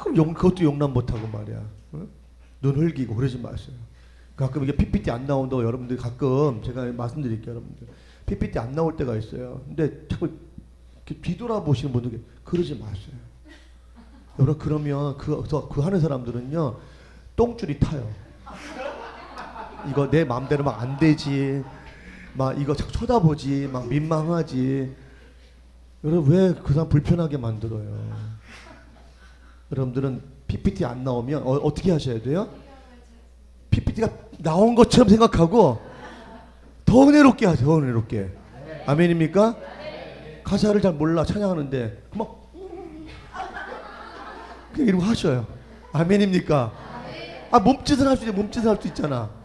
그럼 그것도 용납 못하고 말이야. 응? 눈 흘기고 그러지 마세요. 가끔 이게 PPT 안 나온다고 여러분들 가끔 제가 말씀드릴게요. 여러분들 PPT 안 나올 때가 있어요. 근데 자꾸 이렇게 뒤돌아보시는 분들 그러지 마세요. 여러분 그러면 그 하는 사람들은요 똥줄이 타요. 이거 내 마음대로 막 안 되지, 막 이거 자꾸 쳐다보지, 막 민망하지. 여러분 왜 그 사람 불편하게 만들어요? 여러분들은 PPT 안 나오면 어떻게 하셔야 돼요? PPT가 나온 것처럼 생각하고 더 은혜롭게 하세요. 더 은혜롭게. 아멘입니까? 가사를 잘 몰라 찬양하는데 막 그냥 이러고 하셔요. 아멘입니까? 아 몸짓을 할 수 있잖아. 몸짓을 할 수 있잖아.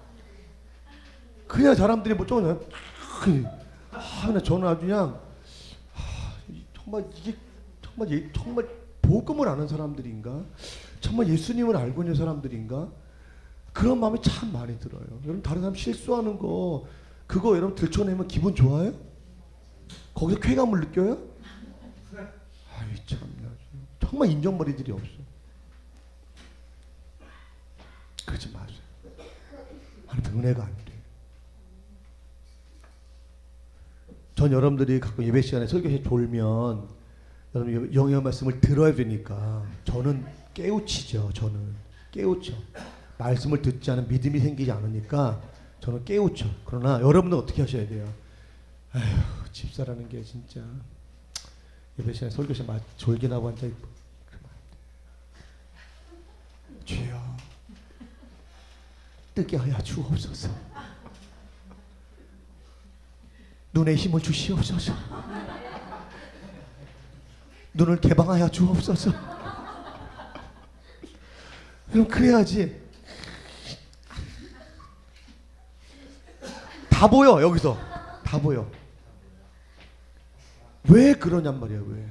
그냥 사람들이 뭐 좀 나 저는 아주 그냥 정말 이게 정말 복음을 아는 사람들인가? 정말 예수님을 알고 있는 사람들인가? 그런 마음이 참 많이 들어요. 여러분 다른 사람 실수하는 거 그거 여러분 들춰내면 기분 좋아요? 거기서 쾌감을 느껴요? 아이 참나 정말 인정머리들이 없어. 그러지 마세요. 하나님 은혜가 안 돼. 전 여러분들이 가끔 예배 시간에 설교시 졸면 여러분 영의 말씀을 들어야 되니까 저는 깨우치죠. 저는 깨우쳐. 말씀을 듣지 않은 믿음이 생기지 않으니까 저는 깨우쳐. 그러나 여러분은 어떻게 하셔야 돼요? 아휴 집사라는 게 진짜 예배 시간에 설교시 졸긴하고 앉아있고 주여 뜨게 하여 주옵소서. 눈에 힘을 주시옵소서. 눈을 개방하여 주옵소서. 그럼 그래야지. 다 보여 여기서. 다 보여. 왜 그러냔 말이야. 왜.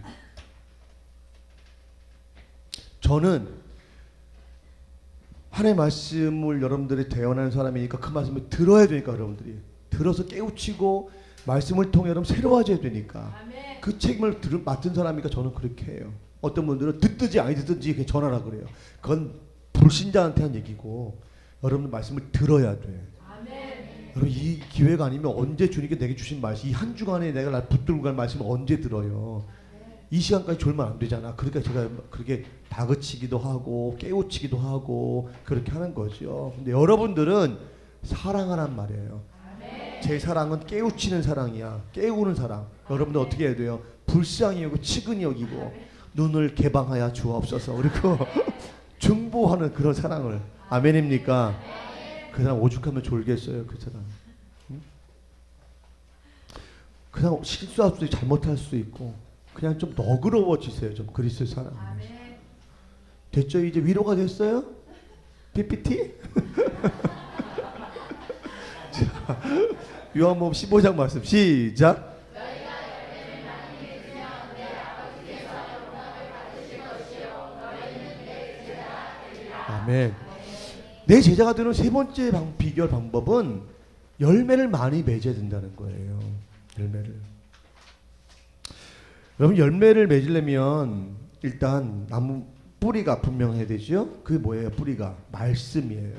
저는 하나님의 말씀을 여러분들이 대언하는 사람이니까 그 말씀을 들어야 되니까 여러분들이 들어서 깨우치고 말씀을 통해 여러분 새로워져야 되니까 아멘. 그 책임을 맡은 사람이니까 저는 그렇게 해요. 어떤 분들은 듣든지 아니 듣든지 그냥 전하라 그래요. 그건 불신자한테 한 얘기고 여러분 말씀을 들어야 돼. 아멘. 여러분 이 기회가 아니면 언제 주님께 내게 주신 말씀 이 한 주간에 내가 날 붙들고 갈 말씀을 언제 들어요. 이 시간까지 졸면 안 되잖아. 그러니까 제가 그렇게 다그치기도 하고 깨우치기도 하고 그렇게 하는 거죠. 근데 여러분들은 사랑하란 말이에요. 제 사랑은 깨우치는 사랑이야. 깨우는 사랑. 여러분들 어떻게 해야 돼요? 불쌍히 여기고 치근히 여기고 눈을 개방하여 주옵소서. 그리고 중보하는 그런 사랑을. 아멘입니까? 그 사람 오죽하면 졸겠어요. 그 사람. 응? 그 사람 실수할 수도 있고 잘못할 수도 있고 그냥 좀 너그러워지세요. 좀 그리스도의 사랑. 됐죠? 이제 위로가 됐어요? PPT? 자, 요한복음 15장 말씀 시작. 아멘. 내 제자가 되는 세 번째 비결 방법은 열매를 많이 맺어야 된다는 거예요. 열매를. 여러분 열매를 맺으려면 일단 나무 뿌리가 분명해야 되죠. 그게 뭐예요? 뿌리가 말씀이에요.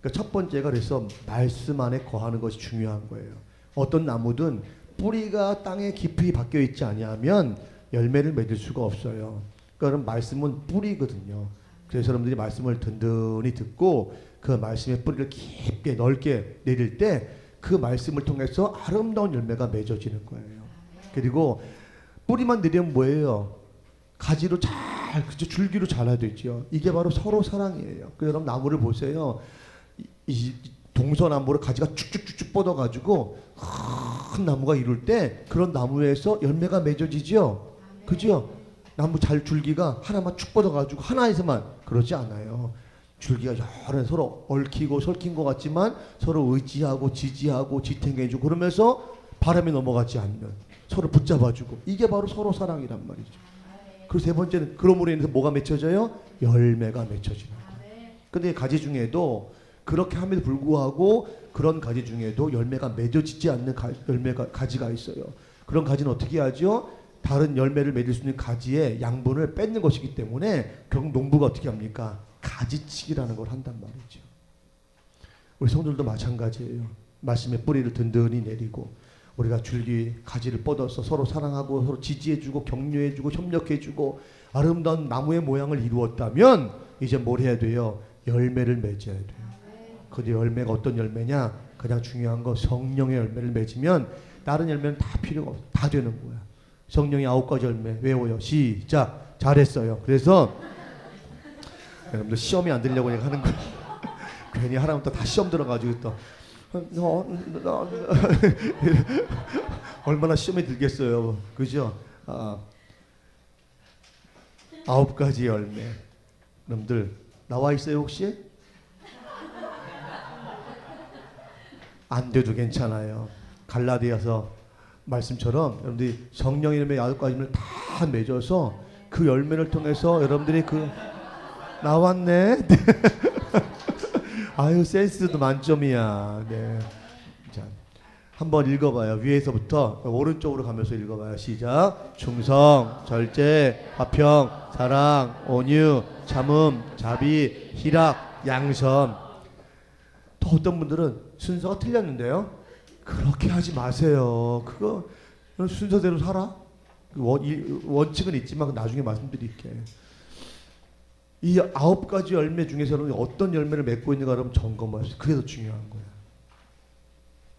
그러니까 첫 번째가 그래서 말씀 안에 거하는 것이 중요한 거예요. 어떤 나무든 뿌리가 땅에 깊이 박혀 있지 아니하면 열매를 맺을 수가 없어요. 그러니까 말씀은 뿌리거든요. 그래서 여러분들이 말씀을 든든히 듣고 그 말씀의 뿌리를 깊게 넓게 내릴 때 그 말씀을 통해서 아름다운 열매가 맺어지는 거예요. 그리고 뿌리만 내리면 뭐예요? 가지로 잘, 그죠? 줄기로 자라야 되죠. 이게 바로 서로 사랑이에요. 그 여러분 나무를 보세요. 이 동서나무를 가지가 쭉쭉쭉쭉 뻗어가지고 큰 나무가 이룰 때 그런 나무에서 열매가 맺어지죠. 그죠? 나무 잘 줄기가 하나만 축 뻗어가지고 하나에서만 그러지 않아요. 줄기가 여러 서로 얽히고 설킨 것 같지만 서로 의지하고 지지하고 지탱해주고 그러면서 바람이 넘어가지 않는 서로 붙잡아주고 이게 바로 서로 사랑이란 말이죠. 그리고 세 번째는 그럼으로 인해서 뭐가 맺혀져요? 열매가 맺혀지는 거예요. 근데 가지 중에도 그렇게 함에도 불구하고 그런 가지 중에도 열매가 맺어지지 않는 가지가 있어요. 그런 가지는 어떻게 하죠? 다른 열매를 맺을 수 있는 가지의 양분을 뺏는 것이기 때문에 결국 농부가 어떻게 합니까? 가지치기라는 걸 한단 말이죠. 우리 성도들도 마찬가지예요. 말씀의 뿌리를 든든히 내리고 우리가 줄기 가지를 뻗어서 서로 사랑하고 서로 지지해주고 격려해주고 협력해주고 아름다운 나무의 모양을 이루었다면 이제 뭘 해야 돼요? 열매를 맺어야 돼요. 그 열매가 어떤 열매냐? 가장 중요한 거 성령의 열매를 맺으면 다른 열매는 다 필요가 없어. 다 되는 거야. 성령의 9가지 열매 외워요. 시작. 잘했어요. 그래서 여러분들 시험이 안 들려고 하는 거 괜히 하라면 또 다 시험 들어가지고 또 얼마나 시험이 들겠어요. 그죠? 9가지 열매. 여러분들 나와 있어요 혹시? 안 돼도 괜찮아요. 갈라디아서 말씀처럼 여러분들이 성령의 열매 9가지를 다 맺어서 그 열매를 통해서 여러분들이 그 나왔네. 아유 센스도 만점이야. 네. 자, 한번 읽어봐요. 위에서부터 오른쪽으로 가면서 읽어봐요. 시작. 충성, 절제, 화평, 사랑, 온유, 참음, 자비, 희락, 양선. 또 어떤 분들은 순서가 틀렸는데요. 그렇게 하지 마세요. 그거 순서대로 살아. 원칙은 있지만 나중에 말씀드릴게. 이 9가지 열매 중에서는 어떤 열매를 맺고 있는가 여러분 점검하세요. 그게 더 중요한 거야.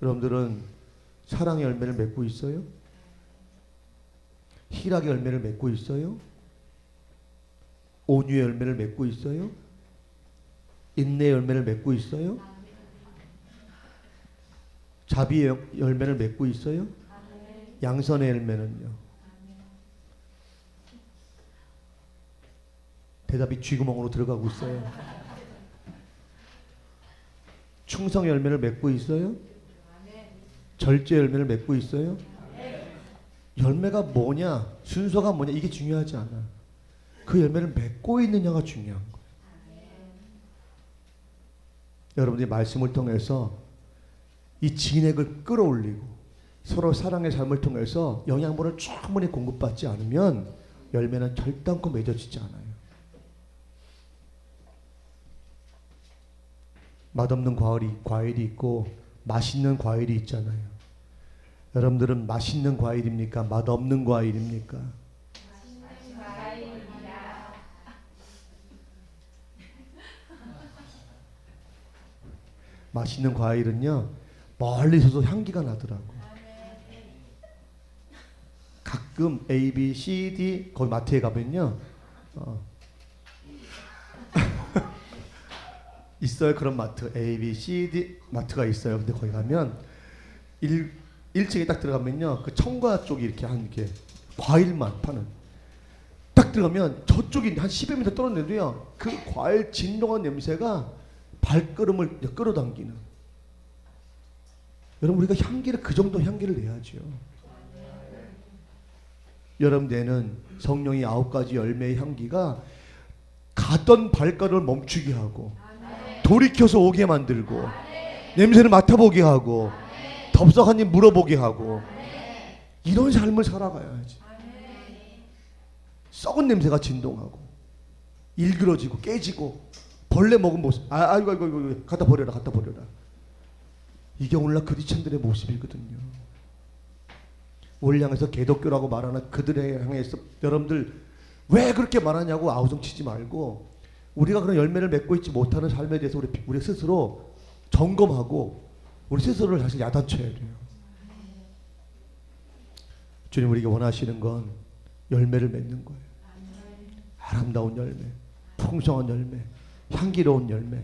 여러분들은 사랑의 열매를 맺고 있어요? 희락의 열매를 맺고 있어요? 온유의 열매를 맺고 있어요? 인내의 열매를 맺고 있어요? 자비의 열매를 맺고 있어요? 양선의 열매는요? 대답이 쥐구멍으로 들어가고 있어요. 충성의 열매를 맺고 있어요? 절제 열매를 맺고 있어요? 열매가 뭐냐, 순서가 뭐냐 이게 중요하지 않아. 그 열매를 맺고 있느냐가 중요한 거예요. 여러분들이 말씀을 통해서 이 진액을 끌어올리고 서로 사랑의 삶을 통해서 영양분을 충분히 공급받지 않으면 열매는 결단코 맺어지지 않아요. 맛없는 과일이 있고 맛있는 과일이 있잖아요. 여러분들은 맛있는 과일입니까? 맛없는 과일입니까? 맛있는 과일입니다. 맛있는 과일은요 멀리서도 향기가 나더라고. 가끔 A, B, C, D 거기 마트에 가면요 있어요. 그런 마트 A, B, C, D 마트가 있어요. 근데 거기 가면 1층에 딱 들어가면요 그 청과 쪽이 이렇게 과일만 파는 딱 들어가면 저쪽이 한 10m 떨어졌는데요 그 과일 진동한 냄새가 발걸음을 끌어당기는. 여러분 우리가 향기를 그 정도 향기를 내야죠. 여러분 내는 성령의 9가지 열매의 향기가 가던 발걸음을 멈추게 하고 돌이켜서 오게 만들고 냄새를 맡아보게 하고 덥석한 입 물어보게 하고 이런 삶을 살아가야지. 썩은 냄새가 진동하고 일그러지고 깨지고 벌레 먹은 모습 아이고 갖다 버려라. 이게 오늘날 크리스찬들의 모습이거든요. 우리를 향해서 개독교라고 말하는 그들에 향해서 여러분들 왜 그렇게 말하냐고 아우성치지 말고 우리가 그런 열매를 맺고 있지 못하는 삶에 대해서 우리 스스로 점검하고 우리 스스로를 사실 야단쳐야 돼요. 주님 우리가 원하시는 건 열매를 맺는 거예요. 아름다운 열매, 풍성한 열매, 향기로운 열매.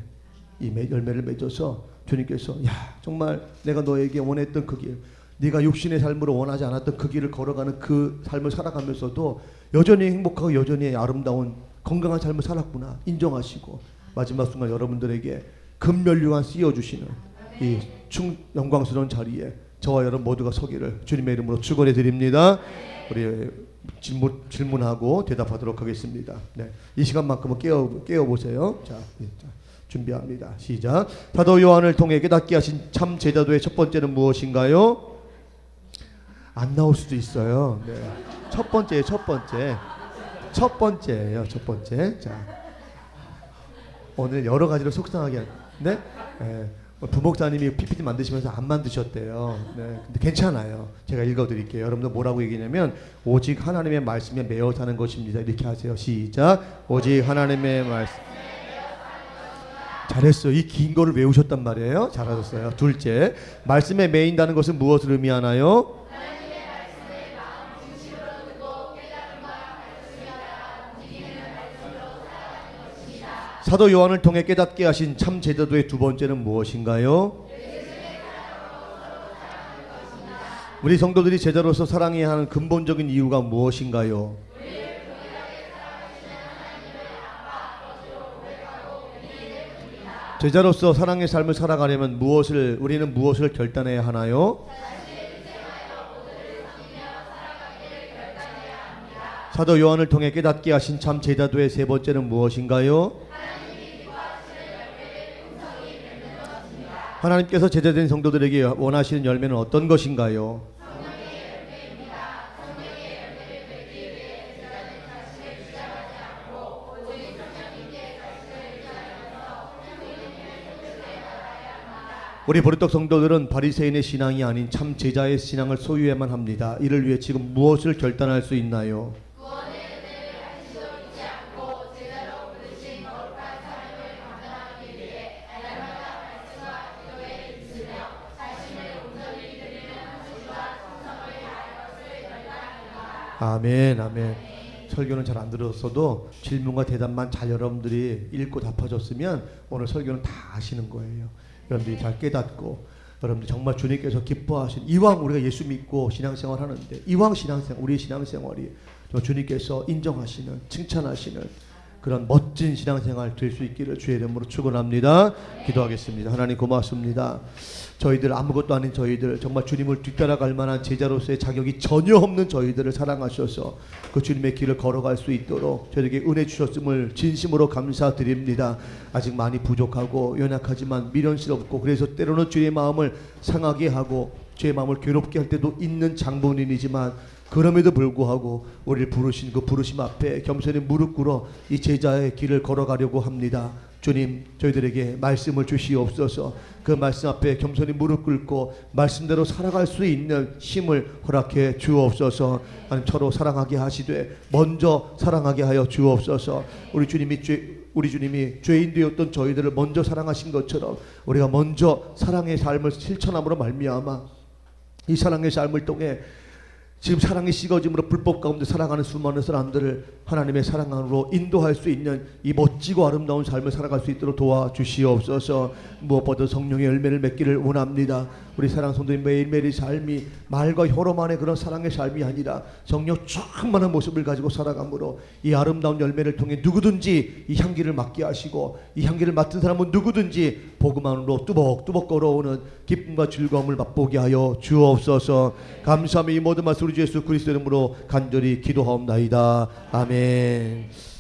이 열매를 맺어서 주님께서 야 정말 내가 너에게 원했던 그 길 네가 육신의 삶으로 원하지 않았던 그 길을 걸어가는 그 삶을 살아가면서도 여전히 행복하고 여전히 아름다운 건강한 삶을 살았구나 인정하시고 마지막 순간 여러분들에게 금면류관 씌워주시는 이 영광스러운 자리에 저와 여러분 모두가 서기를 주님의 이름으로 축원해 드립니다. 우리 질문하고 대답하도록 하겠습니다. 네, 이 시간만큼은 깨워 보세요. 자, 준비합니다. 시작. 사도 요한을 통해 깨닫게 하신 참 제자도의 첫 번째는 무엇인가요? 안 나올 수도 있어요. 네. 첫 번째예요. 첫 번째예요. 자, 오늘 여러 가지로 속상하게 네? 네. 부목사님이 PPT 만드시면서 안 만드셨대요. 네. 근데 괜찮아요. 제가 읽어드릴게요. 여러분들 뭐라고 얘기냐면 오직 하나님의 말씀에 매어 사는 것입니다. 이렇게 하세요. 시작. 오직 하나님의 말씀. 잘했어요. 이 긴 거를 외우셨단 말이에요. 잘하셨어요. 둘째, 말씀에 매인다는 것은 무엇을 의미하나요? 사도 요한을 통해 깨닫게 하신 참 제자도의 두 번째는 무엇인가요? 우리 성도들이 제자로서 사랑해야 하는 근본적인 이유가 무엇인가요? 제자로서 사랑의 삶을 살아가려면 우리는 무엇을 결단해야 하나요? 사도 요한을 통해 깨닫게 하신 참 제자도의 세 번째는 무엇인가요? 하나님께서 제자된 성도들에게 원하시는 열매는 어떤 것인가요? 우리 보리떡 성도들은 바리새인의 신앙이 아닌 참 제자의 신앙을 소유해야만 합니다. 이를 위해 지금 무엇을 결단할 수 있나요? 아멘, 아멘. 설교는 잘 안 들었어도 질문과 대답만 잘 여러분들이 읽고 답하셨으면 오늘 설교는 다 아시는 거예요. 여러분들이 잘 깨닫고 여러분들 정말 주님께서 기뻐하신 이왕 우리가 예수 믿고 신앙생활 하는데 이왕 우리의 신앙생활이 주님께서 인정하시는 칭찬하시는 그런 멋진 신앙생활 될 수 있기를 주의 이름으로 축원합니다. 기도하겠습니다. 하나님 고맙습니다. 저희들 아무것도 아닌 저희들 정말 주님을 뒤따라갈 만한 제자로서의 자격이 전혀 없는 저희들을 사랑하셔서 그 주님의 길을 걸어갈 수 있도록 저에게 은혜 주셨음을 진심으로 감사드립니다. 아직 많이 부족하고 연약하지만 미련스럽고 그래서 때로는 주의 마음을 상하게 하고 주의 마음을 괴롭게 할 때도 있는 장본인이지만 그럼에도 불구하고 우리를 부르신 그 부르심 앞에 겸손히 무릎 꿇어 이 제자의 길을 걸어가려고 합니다. 주님 저희들에게 말씀을 주시옵소서. 그 말씀 앞에 겸손히 무릎 꿇고 말씀대로 살아갈 수 있는 힘을 허락해 주옵소서. 하나님 서로 사랑하게 하시되 먼저 사랑하게 하여 주옵소서. 우리 주님이 죄인 되었던 저희들을 먼저 사랑하신 것처럼 우리가 먼저 사랑의 삶을 실천함으로 말미암아 이 사랑의 삶을 통해 지금 사랑이 식어짐으로 불법 가운데 살아가는 수많은 사람들을 하나님의 사랑 안으로 인도할 수 있는 이 멋지고 아름다운 삶을 살아갈 수 있도록 도와주시옵소서. 무엇보다 성령의 열매를 맺기를 원합니다. 우리 사랑 성도님 매일매일의 삶이 말과 혀로만의 그런 사랑의 삶이 아니라 성령 충만한 모습을 가지고 살아감으로 이 아름다운 열매를 통해 누구든지 이 향기를 맡게 하시고 이 향기를 맡은 사람은 누구든지 복음 안으로 뚜벅뚜벅 걸어오는 기쁨과 즐거움을 맛보게 하여 주옵소서. 감사하며 이 모든 말씀 우리 주 예수 그리스도 이름으로 간절히 기도하옵나이다. 아멘.